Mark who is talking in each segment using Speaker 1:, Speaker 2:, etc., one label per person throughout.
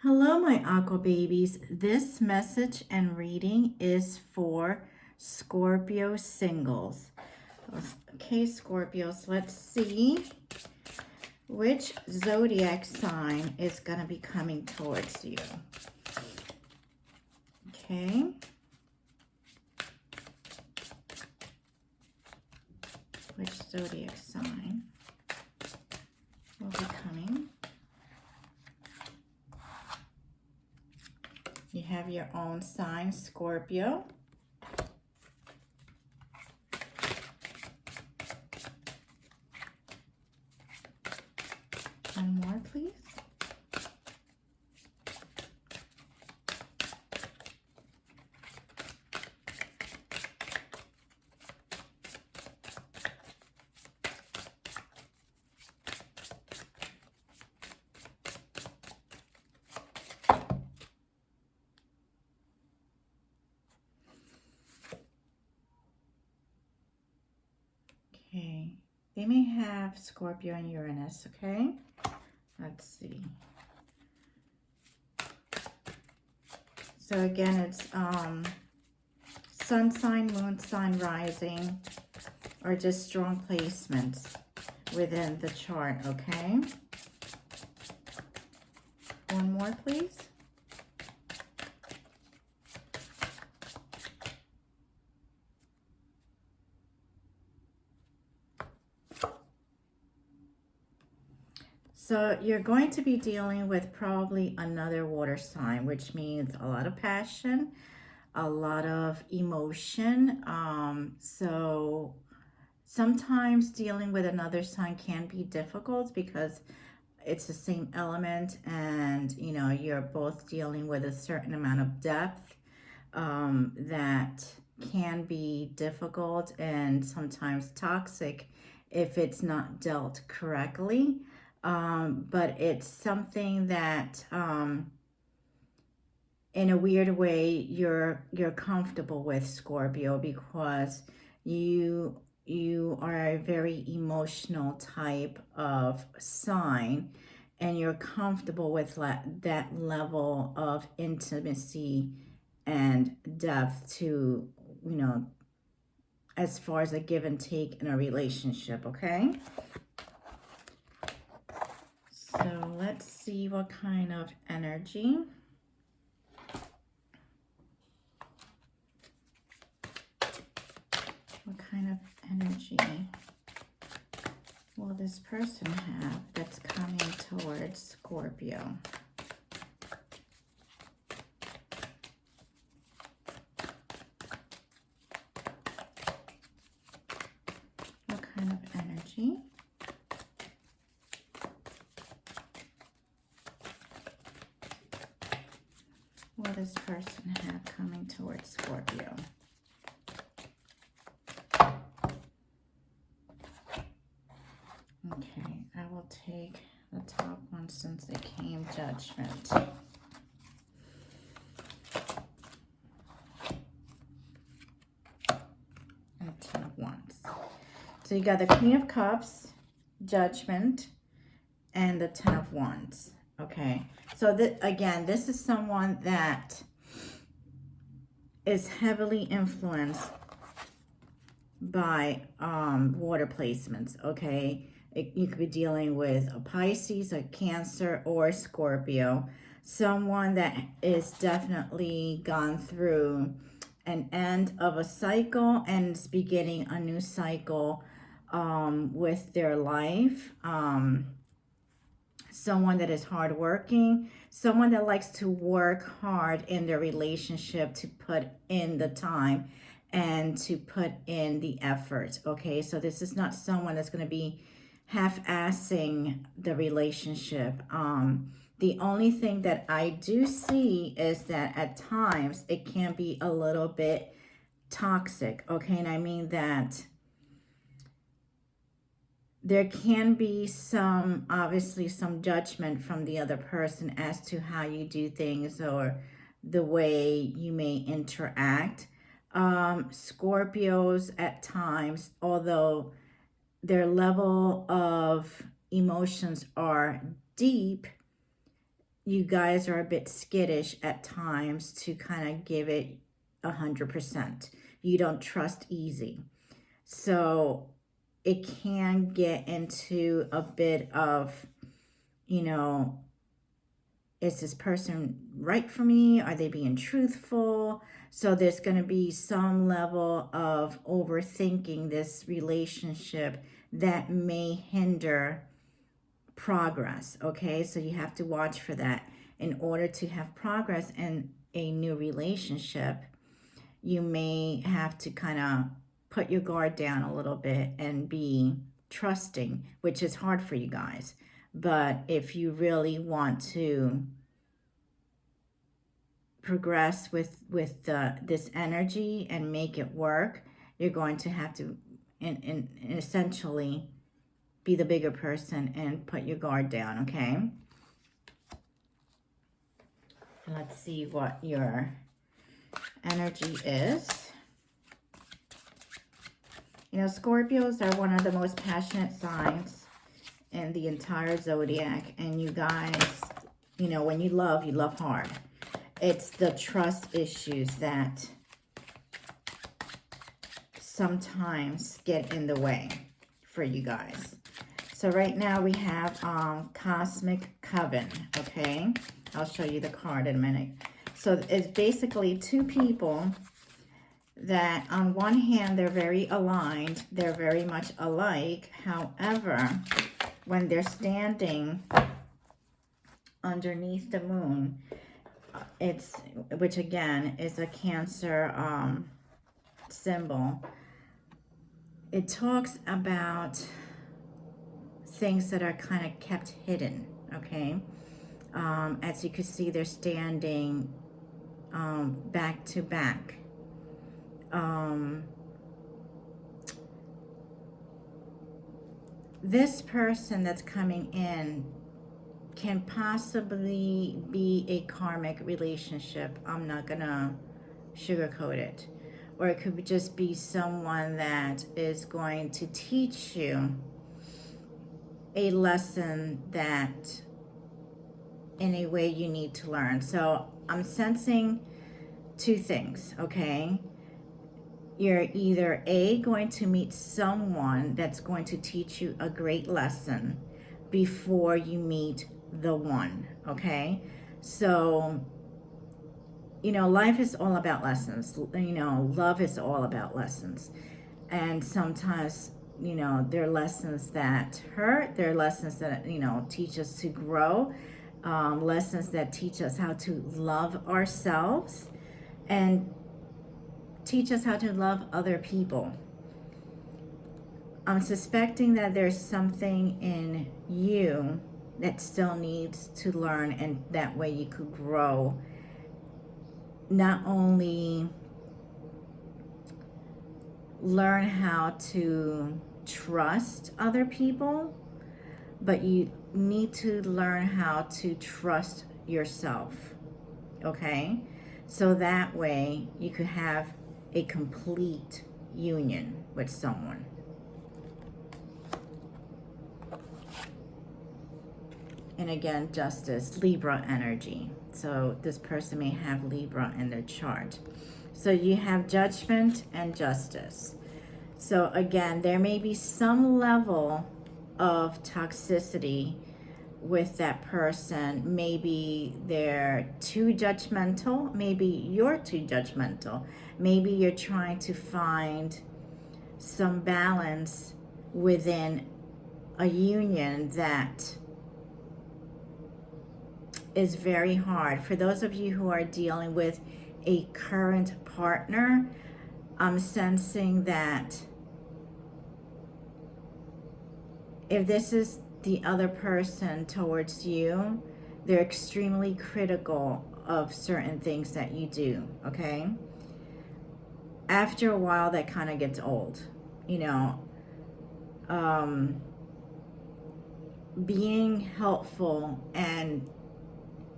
Speaker 1: Hello, my aqua babies. This message and reading is for Scorpio singles. Okay, Scorpios, let's see which zodiac sign is going to be coming towards you. Okay. Which zodiac sign will be coming? You have your own sign, Scorpio. One more, please. Okay, they may have Scorpio and Uranus, okay? Let's see. So again, it's sun sign, moon sign, rising, or just strong placements within the chart, okay? One more, please. So you're going to be dealing with probably another water sign, which means a lot of passion, a lot of emotion. So sometimes dealing with another sign can be difficult because it's the same element and, you know, you're both dealing with a certain amount of depth that can be difficult and sometimes toxic if it's not dealt correctly. But it's something that in a weird way you're comfortable with, Scorpio, because you are a very emotional type of sign and you're comfortable with that level of intimacy and depth to, you know, as far as a give and take in a relationship, okay? So let's see what kind of energy. What kind of energy will this person have that's coming towards Scorpio? What kind of energy? Will this person have coming towards Scorpio? Okay, I will take the top one since it came Judgment. And Ten of Wands. So you got the Queen of Cups, Judgment, and the Ten of Wands. Okay, so again, this is someone that is heavily influenced by water placements, okay? You could be dealing with a Pisces, a Cancer, or Scorpio. Someone that is definitely gone through an end of a cycle and is beginning a new cycle with their life. Someone that is hardworking, someone that likes to work hard in their relationship, to put in the time and to put in the effort, okay? So this is not someone that's going to be half-assing the relationship. The only thing that I do see is that at times it can be a little bit toxic, okay? And I mean that there can be some, obviously, some judgment from the other person as to how you do things or the way you may interact. Scorpios at times, although their level of emotions are deep, you guys are a bit skittish at times to kind of give it 100%. You don't trust easy. So it can get into a bit of, you know, is this person right for me? Are they being truthful? So there's going to be some level of overthinking this relationship that may hinder progress. Okay, so you have to watch for that. In order to have progress in a new relationship, you may have to kind of put your guard down a little bit and be trusting, which is hard for you guys. But if you really want to progress with this energy and make it work, you're going to have to and essentially be the bigger person and put your guard down. Okay, let's see what your energy is. You know, Scorpios are one of the most passionate signs in the entire zodiac, and you guys, you know, when you love hard. It's the trust issues that sometimes get in the way for you guys. So right now we have Cosmic Coven, okay? I'll show you the card in a minute. So it's basically two people that on one hand, they're very aligned. They're very much alike. However, when they're standing underneath the moon, which again is a Cancer symbol, it talks about things that are kind of kept hidden, okay? As you can see, they're standing back to back. This person that's coming in can possibly be a karmic relationship. I'm not gonna sugarcoat it. Or it could just be someone that is going to teach you a lesson that in a way you need to learn. So I'm sensing two things, okay? You're either A, going to meet someone that's going to teach you a great lesson before you meet the one, okay? So, you know, life is all about lessons. You know, love is all about lessons. And sometimes, you know, there are lessons that hurt. There are lessons that, you know, teach us to grow. Lessons that teach us how to love ourselves and teach us how to love other people. I'm suspecting that there's something in you that still needs to learn, and that way you could grow. Not only learn how to trust other people, but you need to learn how to trust yourself, okay? So that way you could have a complete union with someone. And again, Justice, Libra energy. So this person may have Libra in their chart. So you have Judgment and Justice. So again, there may be some level of toxicity with that person. Maybe they're too judgmental. Maybe you're too judgmental. Maybe you're trying to find some balance within a union that is very hard. For those of you who are dealing with a current partner, I'm sensing that if this is the other person towards you, they're extremely critical of certain things that you do, okay? After a while, that kind of gets old, you know. Being helpful and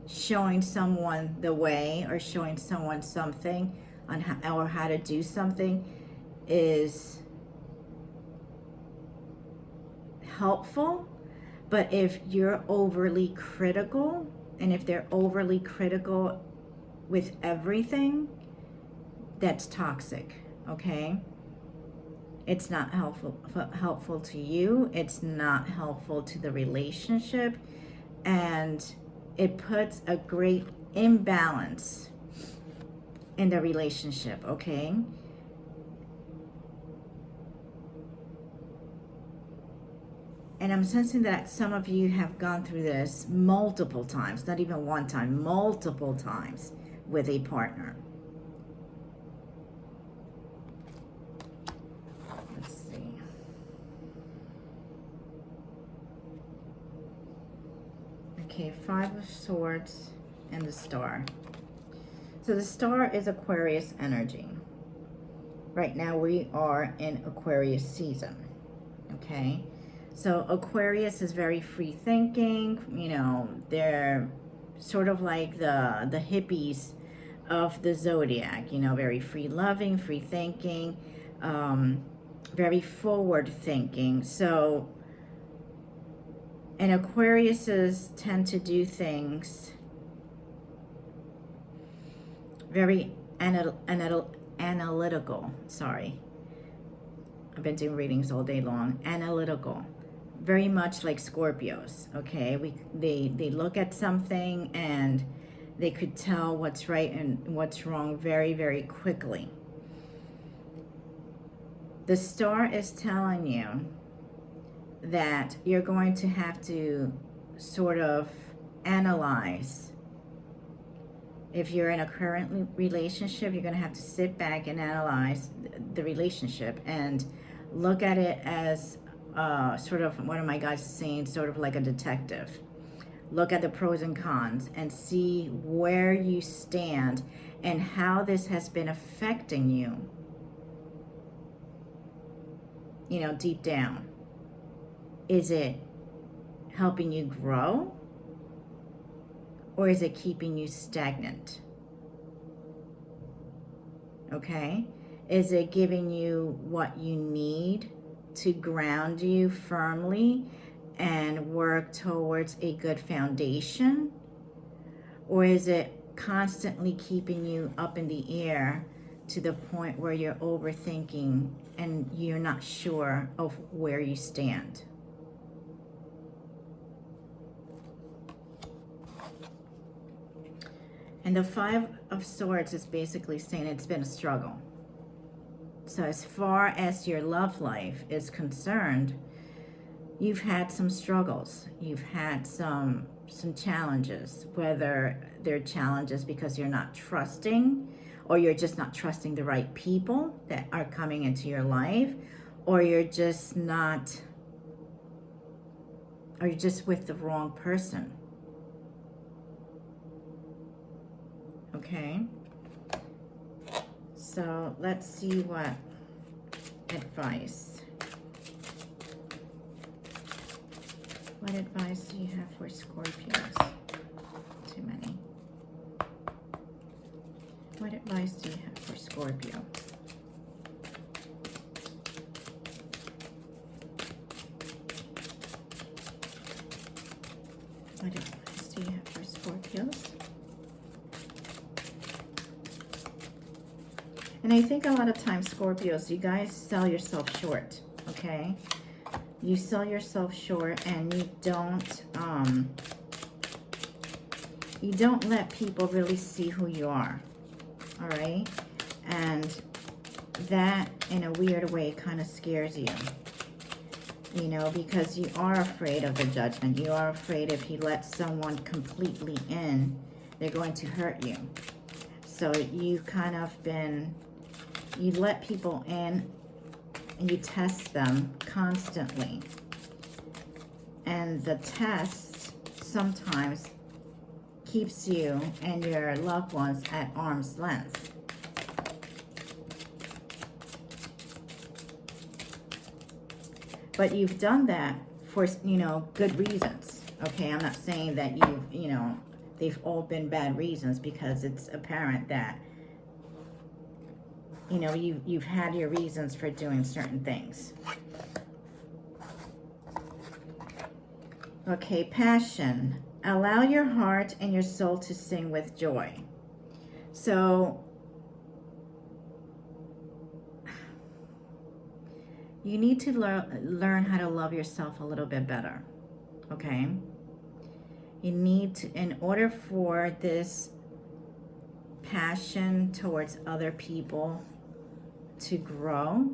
Speaker 1: showing someone the way, or showing someone something on how to do something is helpful. But if you're overly critical, and if they're overly critical with everything, that's toxic, okay? It's not helpful to you. It's not helpful to the relationship, and it puts a great imbalance in the relationship, okay? And I'm sensing that some of you have gone through this multiple times, not even one time, multiple times with a partner. Let's see. Okay, 5 of Swords and the Star. So the Star is Aquarius energy. Right now we are in Aquarius season, okay? So Aquarius is very free thinking, you know, they're sort of like the hippies of the zodiac, you know, very free loving, free thinking, very forward thinking. So, and Aquariuses tend to do things very analytical. Sorry, I've been doing readings all day long. Analytical, very much like Scorpios. Okay, they look at something and they could tell what's right and what's wrong very, very quickly. The Star is telling you that you're going to have to sort of analyze. If you're in a current relationship, you're going to have to sit back and analyze the relationship and look at it as sort of, one of my guys is saying, sort of like a detective. Look at the pros and cons and see where you stand and how this has been affecting you, you know, deep down. Is it helping you grow? Or is it keeping you stagnant? Okay? Is it giving you what you need to ground you firmly and work towards a good foundation? Or is it constantly keeping you up in the air to the point where you're overthinking and you're not sure of where you stand? And the 5 of Swords is basically saying it's been a struggle. So as far as your love life is concerned, you've had some struggles. You've had some challenges, whether they're challenges because you're not trusting, or you're just not trusting the right people that are coming into your life, or you're just not, or you're just with the wrong person. Okay, so let's see what advice. What advice do you have for Scorpios? Too many. What advice do you have for Scorpio? What advice do you have for Scorpios? And I think a lot of times, Scorpios, you guys sell yourself short, okay? You sell yourself short and you don't let people really see who you are, all right? And that, in a weird way, kind of scares you, you know, because you are afraid of the judgment. You are afraid if you let someone completely in, they're going to hurt you. So you've kind of been... You let people in and you test them constantly. And the test sometimes keeps you and your loved ones at arm's length. But you've done that for, you know, good reasons. Okay, I'm not saying that you know, they've all been bad reasons, because it's apparent that, you know, you've had your reasons for doing certain things. Okay, passion. Allow your heart and your soul to sing with joy. So you need to learn how to love yourself a little bit better, okay? You need to, in order for this passion towards other people to grow,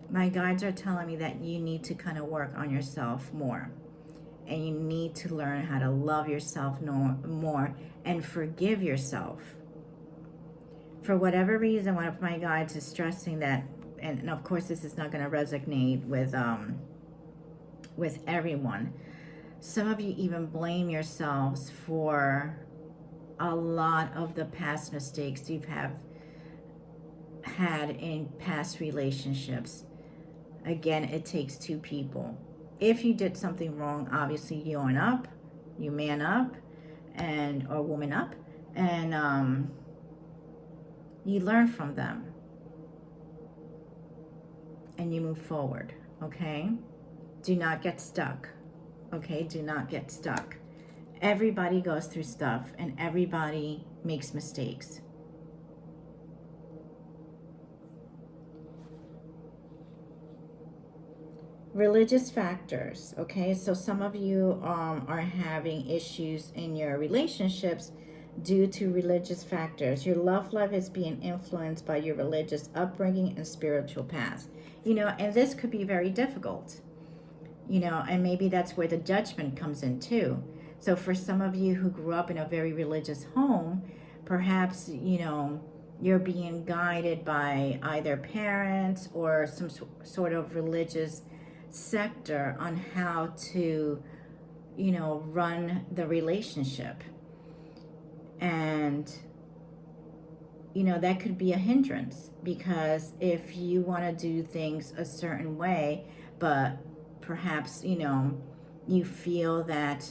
Speaker 1: my guides are telling me that you need to kind of work on yourself more. And you need to learn how to love yourself more and forgive yourself. For whatever reason, one of my guides is stressing that, and of course this is not going to resonate with everyone. Some of you even blame yourselves for a lot of the past mistakes you've had in past relationships. Again, it takes two people. If you did something wrong, obviously you own up, you man up, and or woman up, and you learn from them, and you move forward. Okay, do not get stuck. Okay, do not get stuck. Everybody goes through stuff, and everybody makes mistakes. Religious factors, okay? So some of you are having issues in your relationships due to religious factors. Your love life is being influenced by your religious upbringing and spiritual past. You know, and this could be very difficult. You know, and maybe that's where the judgment comes in too. So for some of you who grew up in a very religious home, perhaps, you know, you're being guided by either parents or some sort of religious sector on how to, you know, run the relationship. And, you know, that could be a hindrance, because if you want to do things a certain way, but perhaps, you know, you feel that,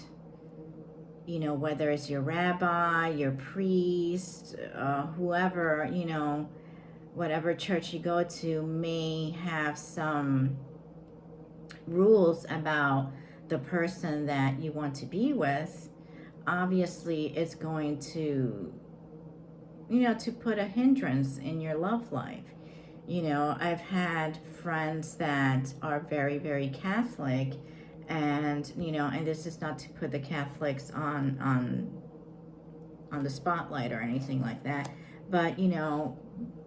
Speaker 1: you know, whether it's your rabbi, your priest, whoever, you know, whatever church you go to may have some rules about the person that you want to be with, obviously it's going to, you know, to put a hindrance in your love life. You know, I've had friends that are very, very Catholic, and, you know, and this is not to put the Catholics on the spotlight or anything like that, but, you know,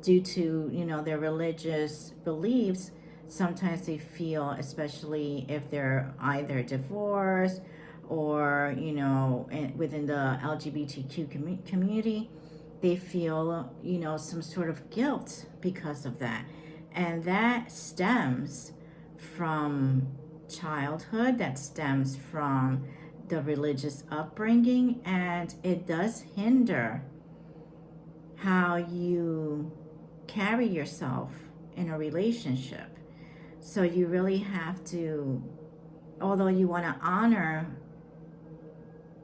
Speaker 1: due to, you know, their religious beliefs, sometimes they feel, especially if they're either divorced or, you know, within the LGBTQ community, they feel, you know, some sort of guilt because of that. And that stems from childhood, that stems from the religious upbringing, and it does hinder how you carry yourself in a relationship. So you really have to, although you want to honor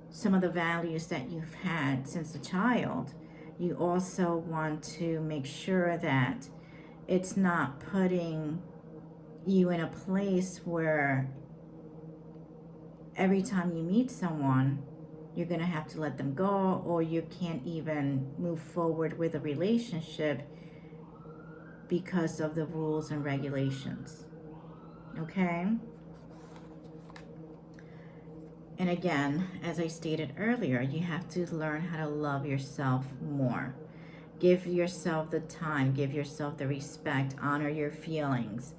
Speaker 1: some of the values that you've had since a child, you also want to make sure that it's not putting you in a place where every time you meet someone, you're going to have to let them go, or you can't even move forward with a relationship because of the rules and regulations. Okay? And again, as I stated earlier, you have to learn how to love yourself more. Give yourself the time, give yourself the respect, honor your feelings.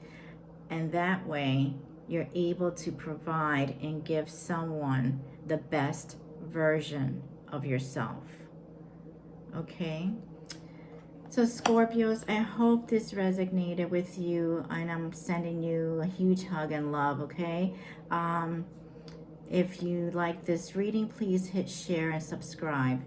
Speaker 1: And that way, you're able to provide and give someone the best version of yourself. Okay? So Scorpios, I hope this resonated with you, and I'm sending you a huge hug and love, okay? If you like this reading, please hit share and subscribe.